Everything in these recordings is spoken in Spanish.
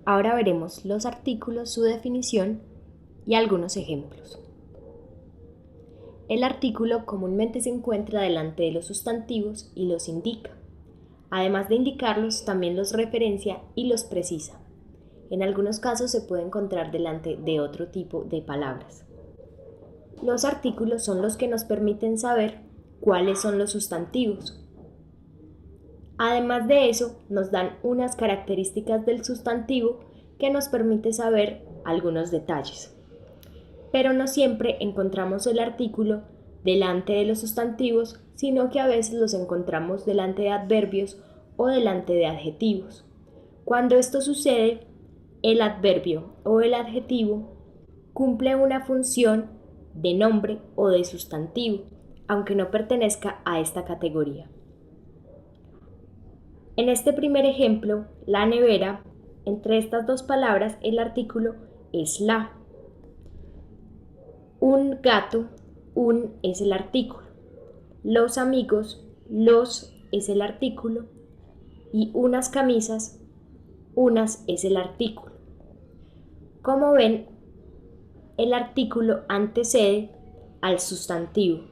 Ahora veremos los artículos, su definición y algunos ejemplos. El artículo comúnmente se encuentra delante de los sustantivos y los indica. Además de indicarlos, también los referencia y los precisa. En algunos casos se puede encontrar delante de otro tipo de palabras. Los artículos son los que nos permiten saber cuáles son los sustantivos. Además de eso, nos dan unas características del sustantivo que nos permite saber algunos detalles. Pero no siempre encontramos el artículo delante de los sustantivos, sino que a veces los encontramos delante de adverbios o delante de adjetivos. Cuando esto sucede, el adverbio o el adjetivo cumple una función de nombre o de sustantivo, aunque no pertenezca a esta categoría. En este primer ejemplo, la nevera, entre estas dos palabras el artículo es la. Un gato, un es el artículo. Los amigos, los es el artículo. Y unas camisas, unas es el artículo. Como ven, el artículo antecede al sustantivo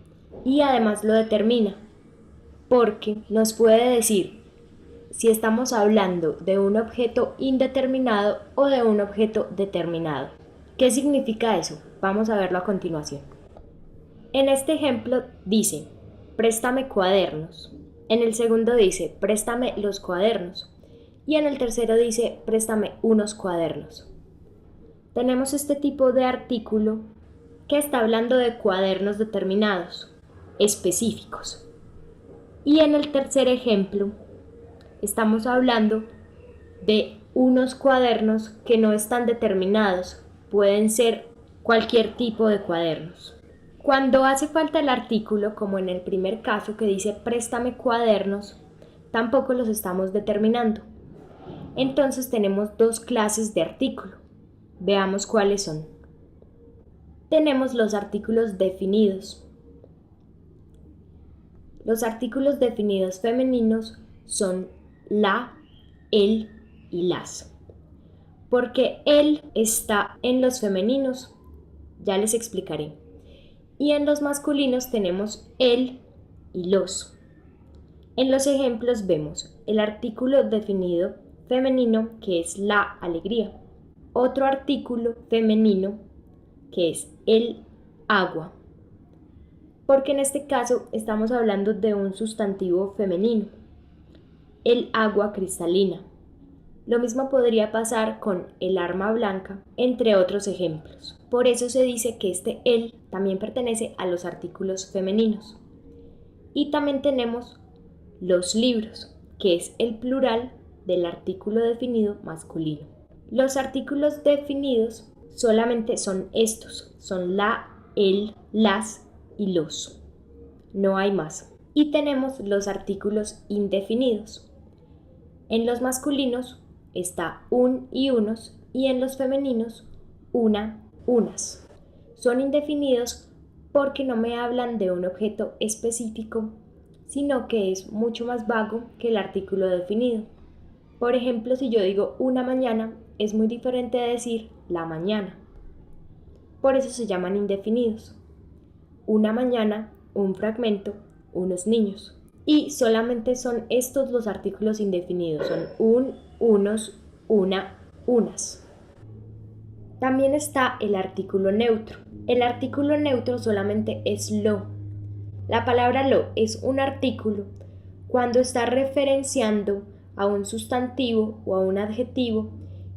y además lo determina, porque nos puede decir si estamos hablando de un objeto indeterminado o de un objeto determinado. ¿Qué significa eso? Vamos a verlo a continuación. En este ejemplo dice, préstame cuadernos. En el segundo dice, préstame los cuadernos. Y en el tercero dice, préstame unos cuadernos. Tenemos este tipo de artículo que está hablando de cuadernos determinados, específicos. Y en el tercer ejemplo, estamos hablando de unos cuadernos que no están determinados, pueden ser cualquier tipo de cuadernos. Cuando hace falta el artículo, como en el primer caso que dice préstame cuadernos, tampoco los estamos determinando. Entonces tenemos dos clases de artículo. Veamos cuáles son. Tenemos los artículos definidos. Los artículos definidos femeninos son la, el y las. Porque el está en los femeninos, ya les explicaré. Y en los masculinos tenemos el y los. En los ejemplos vemos el artículo definido femenino que es la alegría. Otro artículo femenino que es el agua. Porque en este caso estamos hablando de un sustantivo femenino. El agua cristalina. Lo mismo podría pasar con el arma blanca, entre otros ejemplos. Por eso se dice que este el también pertenece a los artículos femeninos. Y también tenemos los libros, que es el plural del artículo definido masculino. Los artículos definidos solamente son estos, son la, el, las y los. No hay más. Y tenemos los artículos indefinidos. En los masculinos está un y unos y en los femeninos una, unas. Son indefinidos porque no me hablan de un objeto específico, sino que es mucho más vago que el artículo definido. Por ejemplo, si yo digo una mañana, es muy diferente de decir la mañana. Por eso se llaman indefinidos. Una mañana, un fragmento, unos niños. Y solamente son estos los artículos indefinidos, son un, unos, una, unas. También está el artículo neutro. El artículo neutro solamente es lo. La palabra lo es un artículo cuando está referenciando a un sustantivo o a un adjetivo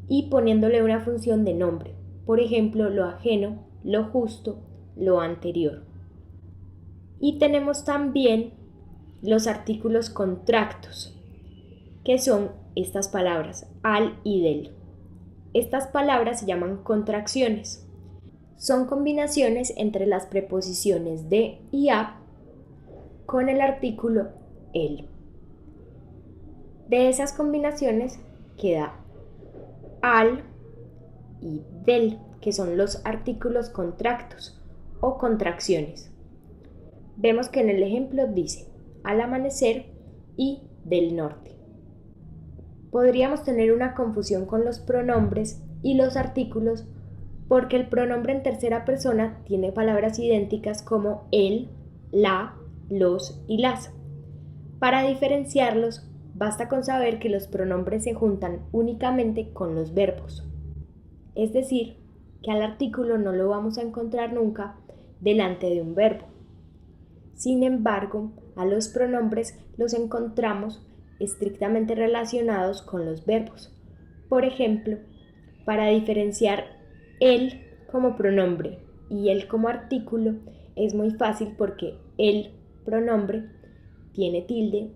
y poniéndole una función de nombre. Por ejemplo, lo ajeno, lo justo, lo anterior. Y tenemos también los artículos contractos, que son estas palabras, al y del. Estas palabras se llaman contracciones. Son combinaciones entre las preposiciones de y a con el artículo el. De esas combinaciones queda al y del, que son los artículos contractos o contracciones. Vemos que en el ejemplo dice al amanecer y del norte. Podríamos tener una confusión con los pronombres y los artículos porque el pronombre en tercera persona tiene palabras idénticas como el, la, los y las. Para diferenciarlos, basta con saber que los pronombres se juntan únicamente con los verbos. Es decir, que al artículo no lo vamos a encontrar nunca delante de un verbo. Sin embargo, a los pronombres los encontramos estrictamente relacionados con los verbos. Por ejemplo, para diferenciar el como pronombre y el como artículo es muy fácil porque el pronombre tiene tilde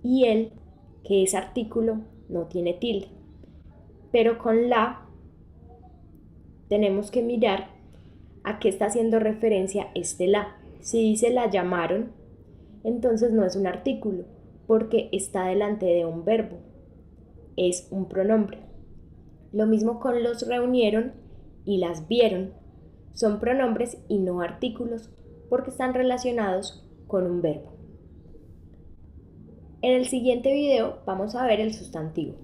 y el, que es artículo, no tiene tilde. Pero con la tenemos que mirar a qué está haciendo referencia este la. Si dice la llamaron, entonces no es un artículo, porque está delante de un verbo. Es un pronombre. Lo mismo con los reunieron y las vieron. Son pronombres y no artículos, porque están relacionados con un verbo. En el siguiente video vamos a ver el sustantivo.